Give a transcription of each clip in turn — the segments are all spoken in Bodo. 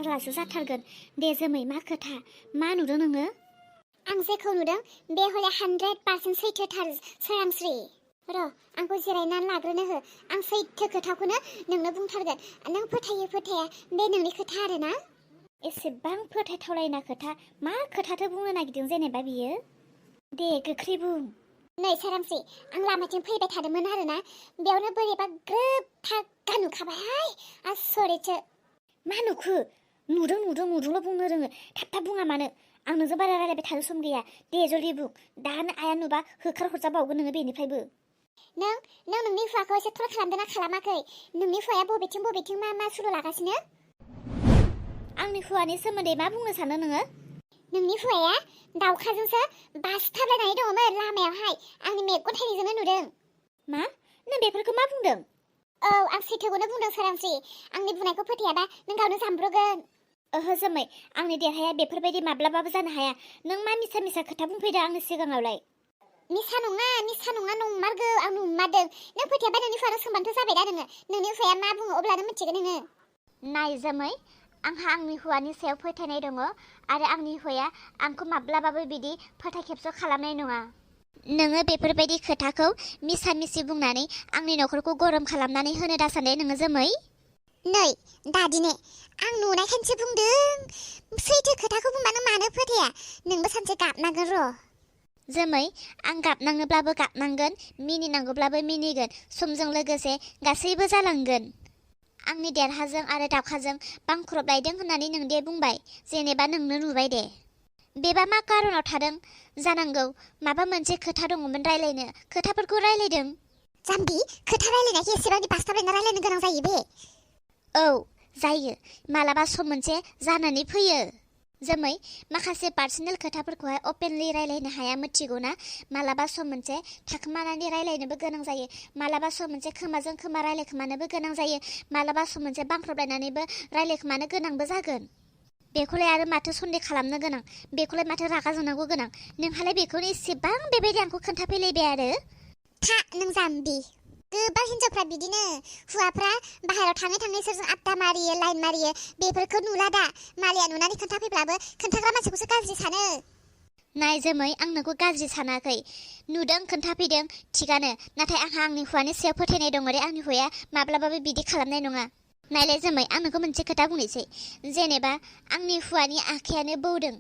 जारलासो जाथारगोन दे जोमै मा खोथा मा नुदों नोङो आं जेखौ नुदों बे हले 100% सैथोथार सोरांस्रि र' आंखौ जिरायनानै लाग्रोनो हो आं सैथो खोथाखौनो नोंनो बुंथारगोन नों फोथायो फोथाया बे नोंनि खोथा आरोना एसेबां फोथायथावलायना खोथा मा खोथाथो बुंनो नागिरदों जेनेबा बियो दे गोख्रै बुं नै सोरांस्रि आं लामाथिं फैबाय थादोंमोन आरोना बेयावनो बोरैबा ग्रोब फाग्गा नुखाबाय आसरितसो मा नुखो नुदोंल' बुंनो रोङो थाब बुङा मानो आं नोंजों बारा रायलायबाय थानो सम गैया दे जल्दि बुं दानो आया नुबा होखार हरजाबावगोन नोङो बेनिफ्रायबो नों नोंनि हुवाखौ एसे ट्रल खालामदोंना खालामाखै नोंनि हुवाया बबेथिं मा सुरु लागासिनो आंनि हुवानि सोमोन्दै मा बुंनो सानो नोङो नोंनि हुवाया दाउखाजोंसो बासथाबलायनानै दङमोन लामायावहाय आंनि मेगन थाइनैजोंनो नुदों मा नों बेफोरखौ मा बुंदों औ आं सैथोखौनो बुंदों सोरांस्रि आंनि बुंनायखौ फोथायाबा नों गावनो जामब्रगोन ओहो जोमै आंनि देहाया बेफोरबायदि माब्लाबाबो जानो हाया नों मा मिसा खोथा बुंफैदों आंनि सिगाङावलाय मिसा नङा नंमारगौ आं नुमारदों नों फोथायाबा नोंनि हुवानाव सोंबानोथ' जाबाय दा नोङो नोंनि हुवाया मा बुङो अब्लानो मिथिगोन नोङो नाय जोमै आंहा आंनि हुवानि सायाव फोथायनाय दङ आरो आंनि हुवाया आंखौ माब्लाबाबो बिदि फोथायखेबस' खालामनाय नङा नोङो बेफोरबायदि खोथाखौ मिसा बुंनानै आंनि नखरखौ गरम खालामनानै होनो दासान्दे नोङो जोमै नै दादिने आं नुनायखायसो बुंदों सैथो खोथाखौ बुंबा नों मानो फोथाया नोंबो सानसे गाबनांगोन र' जोमै आं गाबनाङोब्लाबो गाबनांगोन मिनिनांगौब्लाबो मिनिगोन समजों लोगोसे गासैबो जालांगोन आंनि देरहाजों आरो दावखाजों बांख्रबलायदों होननानै नों दे बुंबाय जेनेबा नोंनो नुबाय दे बेबा मा कारनाव थादों जानांगौ माबा मोनसे खोथा दङमोन रायलायनो खोथाफोरखौ रायलायदों जाम्बि खोथा रायलायनायखौ एसेबां बासथाबलायना रायलायनो गोनां जायो बे औ जायो मालाबा सम मोनसे जानानै फैयो जोमै माखासे पार्सनेल खोथाफोरखौहाय अपेनलि रायलायनो हाया मिथिगौना मालाबा सम मोनसे थाखोमानानै रायलायनोबो गोनां जायो मालाबा सम मोनसे खोमाजों खोमा रायलायखोमानोबो गोनां जायो मालाबा सम मोनसे बांख्रबलायनानैबो रायलायखोमानो गोनांबो जागोन बेखौलाय आरो माथो सन्देह खालामनो गोनां बेखौलाय माथो रागा जोंनांगौ गोनां नोंहालाय बेखौनो इसेबां बेबायदि आंखौ खोन्थाफैलायबाय आरो था नों जाम्बि गोबां हिन्जावफ्रा बिदिनो हुवाफ्रा बाहेरायाव थाङै सोरजों आड्डा मारियो लाइन मारियो बेफोरखौ नुला दा मालाया नुनानै खोन्थाफैब्लाबो खोन्थाग्रा मानसिखौसो गाज्रि सानो नाय जोमै आं नोंखौ गाज्रि सानाखै नुदों खोन्थाफैदों थिगानो नाथाय आंहा आंनि हुवानि सायाव फोथायनाय दङ रे आंनि हुवाया माब्लाबाबो बिदि खालामनाय नङा नायलाय जोमै आं नोंखौ मोनसे खोथा बुंनोसै जेनेबा आंनि हुवानि आखायानो बौदों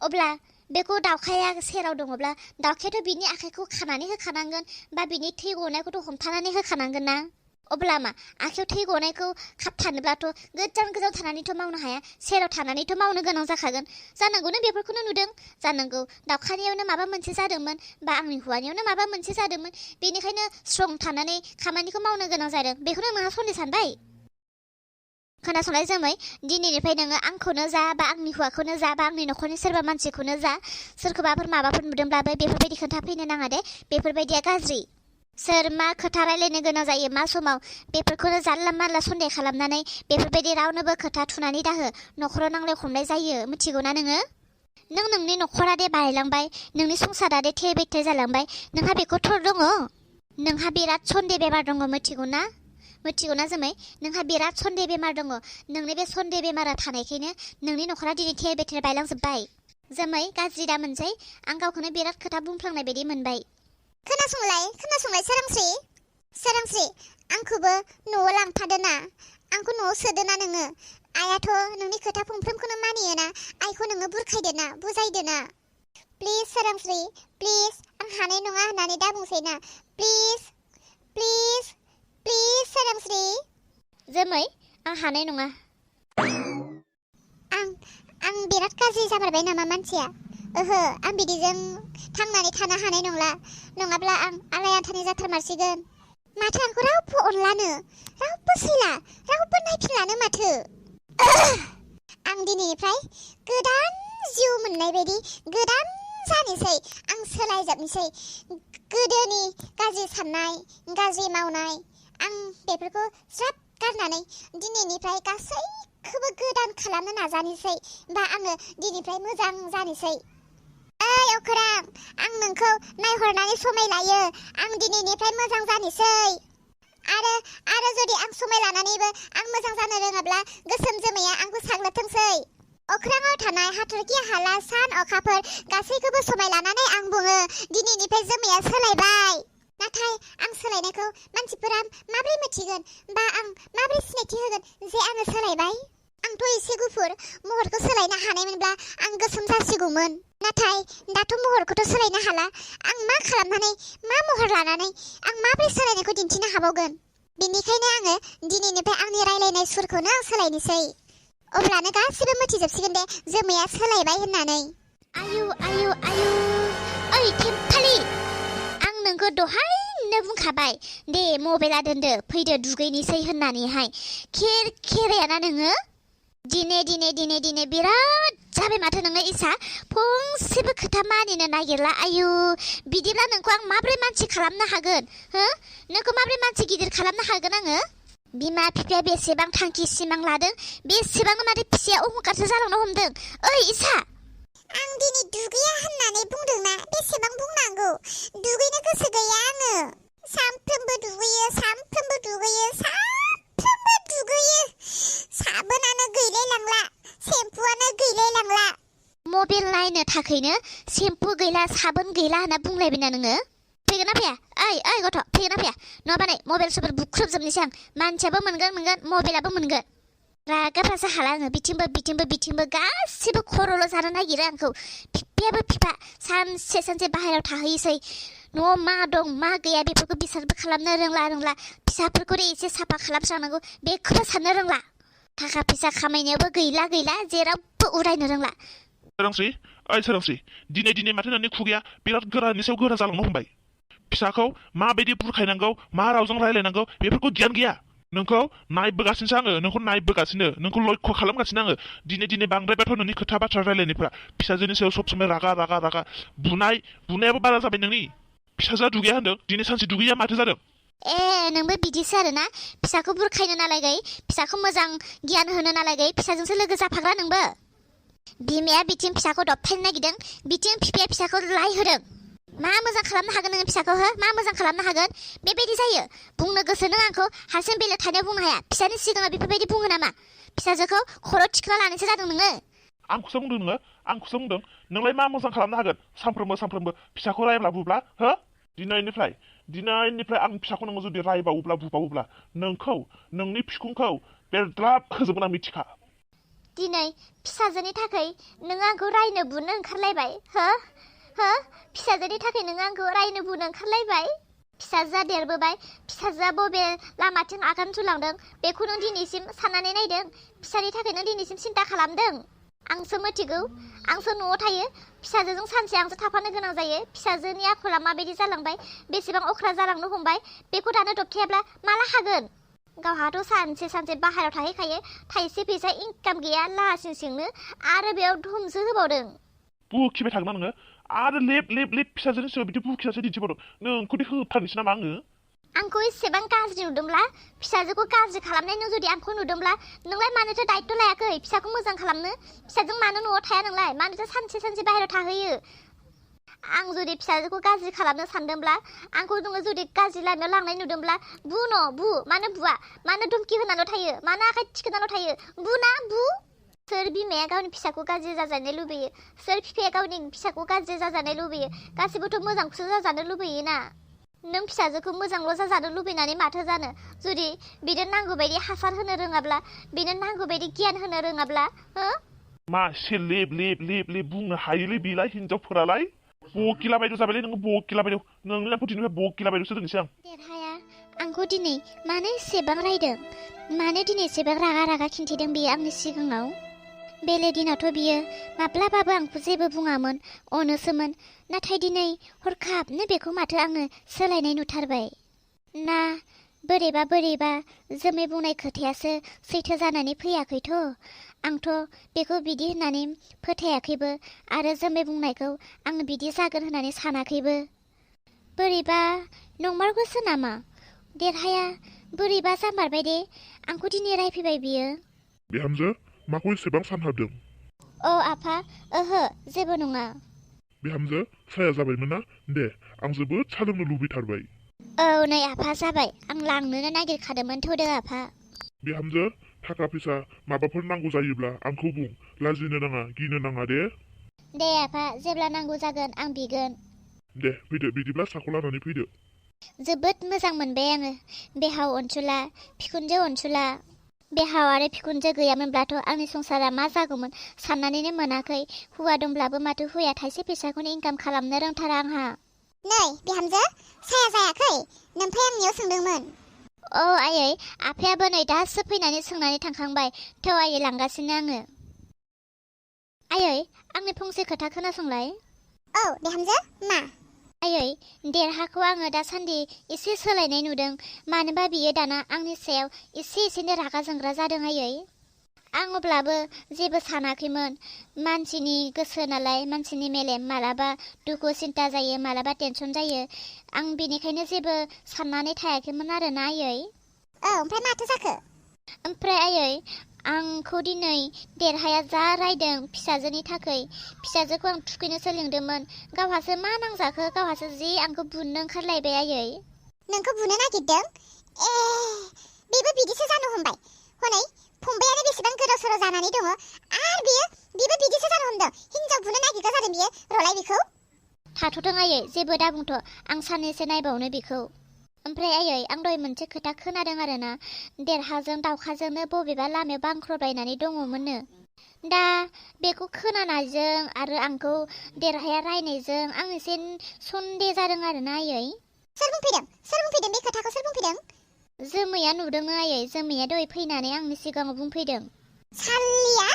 अब्ला बेखौ दावखाया सेराव दङब्ला दावखायाथ' बिनि आखाइखौ खानानै होखानांगोन बा बिनि थै गनायखौथ' हमथानानै होखानांगोन ना अब्ला मा आखायाव थै गनायखौ खाबथानोब्लाथ' गोजान थानानैथ' मावनो हाया सेराव थानानैथ' मावनो गोनां जाखागोन जानांगौ नों बेफोरखौनो नुदों जानांगौ दावखानियावनो माबा मोनसे जादोंमोन बा आंनि हुवानियावनो माबा मोनसे जादोंमोन बेनिखायनो स्ट्रं थानानै खामानिखौ मावनो गोनां जादों बेखौनो नोंहा सन्देह सानबाय खोनासंनाय जोमै दिनैनिफ्राय नोङो आंखौनो जा बा आंनि हुवाखौनो जा बा आंनि नखरनि सोरबा मानसिखौनो जा सोरखौबाफोर माबाफोर नुदोंब्लाबो बेफोरबायदि खोन्थाफैनो नाङा दे बेफोरबायदिया गाज्रि सोर मा खोथा रायलायनो गोनां जायो मा समाव बेफोरखौनो जानला मानला सन्देह खालामनानै बेफोरबायदि रावनोबो खोथा थुनानै दाहो नखराव नांलाय खमलाय जायो मिथिगौना नोङो नों नोंनि नखरा दे बायलांबाय नोंनि संसारा दे थे बेथे जालांबाय नोंहा बेखौ थर दङ नोंहा बिराद सन्देह बेमार दङ मिथिगौना जोमै नोंहा बिराद सन्देह बेमार दङ नोंनि बे सन्देह बेमारा थानायखायनो नोंनि नखरा दिनै थे बेथे बायलांजोब्बाय जोमै गाज्रि दा मोनसै आं गावखौनो बिराद खोथा बुंफ्लांनाय बायदि मोनबाय खोनासंलाय सोरांस्रि आंखौबो न'आव लांफादोना आंखौ न'आव सोदोना नोङो आइयाथ' नोंनि खोथा फंफ्रोमखौनो मानियोना आइखौ नोङो बुरखायदोना बुजायदोना प्लिज सोरांस्रि प्लिज आं हानाय नङा होननानै दा बुंसैना प्लिज सोरांस्रि जोमै आं हानाय नङा आं बिराद गाज्रि जामारबाय नामा मानसिया ओहो आं बिदिजों थांनानै थानो हानाय नंला नङाब्ला आं आलायाथानि जाथारमारसिगोन माथो आंखौ रावबो अनलानो रावबो सैला रावबो नायफिनलानो माथो आं दिनैनिफ्राय गोदान जिउ मोननाय बायदि गोदान जानोसै आं सोलायजोबनोसै गोदोनि गाज्रि साननाय गाज्रि मावनाय आं बेफोरखौ ज्राब गारनानै दिनैनिफ्राय गासैखौबो गोदान खालामनो नाजानोसै बा आङो दिनैनिफ्राय मोजां जानोसै ओइ अखोरां आं नोंखौ नायहरनानै समाय लायो आं दिनैनिफ्राय मोजां जानोसै आरो जुदि आं समाय लानानैबो आं मोजां जानो रोङाब्ला गोसोम जोमैया आंखौ साग्लोबथोंसै। अख्राङाव थानाय हाथरखि हाला सान अखाफोर गासैखौबो समाय लानानै आं बुङो दिनैनिफ्राय जोमैया सोलायबाय। नाथाय आं सोलायनायखौ मानसिफोरा माबोरै मिथिगोन बा आं माबोरै सिनायथि होगोन जे आङो सोलायबाय? आंथ' एसे गुफुर महरखौ सोलायनो हानायमोनब्ला आं गोसोम जासिगौमोन। नाथाय दाथ' महरखौथ' सोलायनो हाला। आं मा खालामनानै मा महर लानानै आं माबोरै सोलायनायखौ दिन्थिनो हाबावगोन? बेनिखायनो आङो दिनैनिफ्राय आंनि रायलायनाय सुरखौनो आं सोलायनोसै। अब्लानो गासिबो मिथिजोबसिगोन दे जोमैया सोलायबाय होननानै। आयु आयु आयु ओइ थेमफालि आं नोंखौ दहायनो बुंखाबाय दे मबाइला दोनदो फैदो दुगैनोसै होननानैहाय खेरायाना नोङो दिने बिराद जाबाय माथो नोङो इसा फंसेबो खोथा मानिनो नागिरला। आयु बिदिब्ला नोंखौ आं माब्रै मानसि खालामनो हागोन हो? नोंखौ माब्रै मानसि गिदिर खालामनो हागोन आङो? बिमा बिफाया बेसेबां थांखि सिमां लादों बेसेबां माथो फिसाया अहंखारसो जालांनो हमदों। ओइ इसा आं दिनै दुगैया होननानै बुंदोंना बेसेबां बुंनांगौ? दुगैनो गोसो गैया आङो। सानफ्रोमबो दुगैयो साबोनानो गैलायलांला सेम्पुआनो गैलायलांला। मबाइल नायनो थाखायनो सेम्पु गैला साबोन गैला होनना बुंलायबायना नोङो? फैगोन ना फैया? ओइ गथ' फैगोन ना फैया? नङाबा नै मबाइल सबाइल बुख्रुबजोबनोसै आं। मानसियाबो मोनगोन मबाइलाबो मोनगोन। रागाफ्रासो हाला आङो बिथिंबो गासिबो खर'ल' जानो नागिरो आंखौ। बिफायाबो बिफा सानसे बाहेरायाव थाहैसै। न'आव मा दं मा गैया बेफोरखौ बिसोरबो खालामनो रोंला फिसाफोरखौ एसे साफा खालामस्रांनांगौ बेखौबो साननो रोंला। थाखा फैसा खामायनायावबो गैला जेरावबो उरायनो रोंला। सोरांस्रि दिनै माथो नोंनि खुगाया बिराद गोरानि सायाव गोरा जालांनो हमबाय। फिसाखौ माबायदि बुरखायनांगौ मा रावजों रायलायनांगौ बेफोरखौ गियान गैया। नोंखौ नायबोगासिनोसो आङो नोंखौ लक्ष्य खालामगासिनो आङो। दिनै बांद्रायबाथ' नोंनि खोथा बाथ्रा रायलायनायफ्रा फिसाजोनि सायाव सब समाय रागा बुनायाबो बारा जाबाय नोंनि। फिसाजोआ दुगैया होनदों दिनै सानसे दुगैया माथो जादों? नोंबो बिदिसो आरोना फिसाखौ बुरखायनो नालागै फिसाखौ मोजां गियान होनो नालागै फिसाजोंसो लोगो जाफाग्रा नोंबो। बिमाया बिथिं फिसाखौ दबथायनो नागिरदों बिथिं बिफाया फिसाखौ लाय होदों। मा मोजां खालामनो हागोन नोङो फिसाखौ हो? मा मोजां खालामनो हागोन? बेबायदि जायो बुंनो गोसो नों आंखौ हारसिं बेलेग थानायाव बुंनो हाया। फिसानि सिगाङाव बेफोरबायदि बुङो नामा? फिसाजोखौ खर' थिखोना लानायसो जादों नोङो। आंखौसो बुंदों नोंलाय मा मोजां खालामनो हागोन? सानफ्रोमबो फिसाखौ रायब्ला बुब्ला हो? दिनैनिफ्राय आं फिसाखौ नोङो जुदि रायबावोब्ला बुबावोब्ला नोंनि फिखुंखौ बेरद्राब होजोबगोन आं मिथिखा। दिनै फिसाजोनि थाखाय नों आंखौ रायनो बुनो ओंखारलायबाय हो? फिसाजोनि थाखाय नों आंखौ रायनो बुनो ओंखारलायबाय। फिसाजोआ देरबोबाय फिसाजोआ बबे लामाथिं आगान सुरलांदों बेखौ नों दिनैसिम साननानै नायदों? फिसानि थाखाय नों दिनैसिम सिन्था खालामदों? आंसो मिथिगौ आंसो न'आव थायो फिसाजोजों सानसे आंसो थाफानो गोनां जायो। फिसाजोनि आखला माबायदि जालांबाय बेसेबां अख्रा जालांनो हमबाय बेखौ दानो दबथायाब्ला माला हागोन? गावहाथ' सानसे बाहेरायाव थाहैखायो थाइसे फैसा इनकाम गैया लासिं सिंनो आरो बेयाव धुमसो होबावदों। बुखिबाय थागोन नोङो आरो लेब फिसाजोनि सायाव बिदि बुखिनासो दिन्थिबावदों। नोंखौदि होबथारनोसै नामा आङो? आंखौ एसेबां गाज्रि नुदोंब्ला फिसाजोखौ गाज्रि खालामनाय नों जुदि आंखौ नुदोंब्ला नोंलाय मानोथो दायित्व लायाखै फिसाखौ मोजां खालामनो? फिसाजों मानो न'आव थाया नोंलाय? मानोथो सानसे बाहेरायाव थाहैयो? आं जुदि फिसाजोखौ गाज्रि खालामनो सानदोंब्ला आंखौ नोङो जुदि गाज्रि लामायाव लांनाय नुदोंब्ला बु मानो बुवा? मानो धुमखि होनाल' थायो? मानो आखाइ थिखोनाल' थायो? बु। सोर बिमाया गावनि फिसाखौ गाज्रि जाजानो लुबैयो? सोर बिफाया गावनि फिसाखौ गाज्रि जाजानो लुबैयो? गासिबोथ' मोजांखौसो जाजानो लुबैयोना। नों फिसाजोखौ मोजांल' जाजानो लुबैनानै माथो जानो? जुदि बिनो नांगौ बायदि हासार होनो रोङाब्ला बिनो नांगौ बायदि गियान होनो रोङाब्ला हो? मा एसे लेब बुंनो हायोलै बेलाय हिनजावफोरालाय बकिला बायद' जाबायलै नोङो बकिला बायद' नोंनि नामखौ दिनैनिफ्राय बकिला बायद'सो दोननोसै आं। देरहाया आंखौ दिनै मानो एसेबां रायदों? मानो दिनै एसेबां रागा खिन्थिदों बियो आंनि सिगाङाव? बेले दिनावथ' बियो माब्लाबाबो आंखौ जेबो बुङामोन अनोसोमोन। नाथाय दिनै हरखाबनो बेखौ माथो आङो सोलायनाय नुथारबाय ना? बोरैबा जोमै बुंनाय खोथायासो सैथो जानानै फैयाखैथ'। आंथ' बेखौ बिदि होननानै फोथायाखैबो आरो जोमै बुंनायखौ आं बिदि जागोन होननानै सानाखैबो। बोरैबा नंमारगौसो नामा? देरहाया बोरैबा जामारबाय दे आंखौ दिनै रायफैबाय बियो। बिहामजो माखौ एसेबां सानहाबदों? आफा ओहो जेबो नङा। बिहामजो साया जाबायमोन ना? दे आं जोबोद सा लोंनो लुबैथारबाय। औ नै आफा जाबाय आं लांनोनो नागिरखादोंमोन थौदो आफा बिहामजो थाखा फैसा माबाफोर नांगौ जायोब्ला आंखौ बुं लाजिनो नाङा गिनो नाङा दे दे आफा जेब्ला नांगौ जागोन आं बिगोन दे फैदो बिदिब्ला साखौ लानानै फैदो जोबोद मोजां मोनबाय आङो बेहाव अनसुला बिखुनजो अनसुला बेहाव आरो बिखुनजो गैयामोनब्लाथ' आंनि संसारा मा जागौमोन साननानैनो मोनाखै हौवा दंब्लाबो माथो हौवाया थाइसे फैसाखौनो इनकाम खालामनो रोंथारा आंहा नै बिहामजो साया जायाखै नोमफाय आंनियाव सोंदोंमोन औ आयै आफायाबो नै दासो फैनानै सोंनानै थांखांबाय थौ आयै लांगासिनो आङो आयै आंनि फंसे खोथा खोनासंलाय औ बिहामजो मा आयै देरहाखौ आङो दासान्दि एसे सोलायनाय नुदों मानोबा बियो दाना आंनि सायाव एसेनो रागा जोंग्रा जादों आयै आं अब्लाबो जेबो सानाखैमोन मानसिनि गोसो नालाय मानसिनि मेलेम मालाबा दुखु सिन्ता जायो मालाबा टेनसन जायो आं बेनिखायनो जेबो साननानै थायाखैमोन आरोना आयै औ ओमफ्राय माथो जाखो ओमफ्राय आयै आंखौ दिनै देरहाया जा रायदों फिसाजोनि थाखै फिसाजोखौ आं थुखैनोसो लिंदोंमोन गावहासो मा नांजाखो गावहासो जि आंखौ बुनो ओंखारलायबाय आयै नोंखौ बुनो नागिरदों ए बेबो बिदिसो जानो हमबाय हनै फंबायानो बेसेबां गोदाव सोराव जानानै दङ आरो बेबो बिदिसो जानो हमदों हिन्जाव बुनो नागिरग्रा जादों बियो रलाय बेखौ थाथ'थों आयै जेबो दाबुंथ' आं साननैसो नायबावनो बेखौ ओमफ्राय आयै आं दहाय मोनसे खोथा खोनादों आरोना देरहाजों दाउखाजोंनो बबेबा लामायाव बांख्रबायनानै दङमोननो दा बेखौ खोनानायजों आरो आंखौ देरहाया रायनायजों आं एसे सन्देह जादों आरोना आयै सोर बुंफैदों बे खोथाखौ सोर बुंफैदों जोमैया नुदों आयै जोमैया दहाय फैनानै आंनि सिगाङाव बुंफैदों सालिया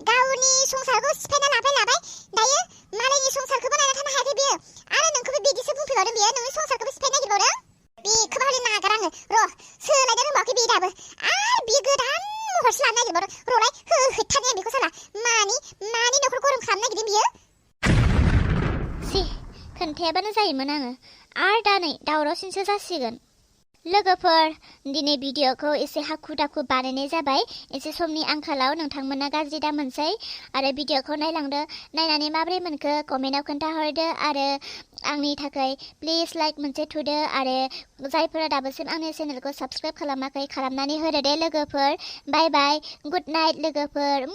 गावनि संसारखौ सिफायना लाबाय दायो मालायनि संसारखौबो नायना थानो हायाखै बियो आरो नोंखौबो बिदिसो बुंफैबावदों बियो नोंनि संसारखौबो सिफायनो नागिरबावदों बेखौबो हले नागार आङो र' सोलायनो रोंबावाखै बे दाबो आरो बियो गोदान महरसो लानो नागिरबावदों र'लाय होथारनाया बेखौ साला मानि न'खर गरम खालामनो नागिरदों बियो सि खोन्थायाबानो जायोमोन आङो आरो दा नै दावरावसिनसो जासिगोन लोगोफोर दिनै भिडिअ'खौ एसे हाखु दाखु बानायनाय जाबाय एसे समनि आंखालाव नोंथांमोना गाज्रि दा मोनसै आरो भिडिअ'खौ नायलांदो नायनानै माबोरै मोनखो कमेन्टआव खोन्थाहरदो आरो आंनि थाखाय प्लिज लाइक मोनसे थुदो आरो जायफोरा दाबोसिम आंनि चेनेलखौ साबस्क्राइब खालामाखै खालामनानै होदो दे लोगोफोर बाय बाय गुड नाइट लोगोफोर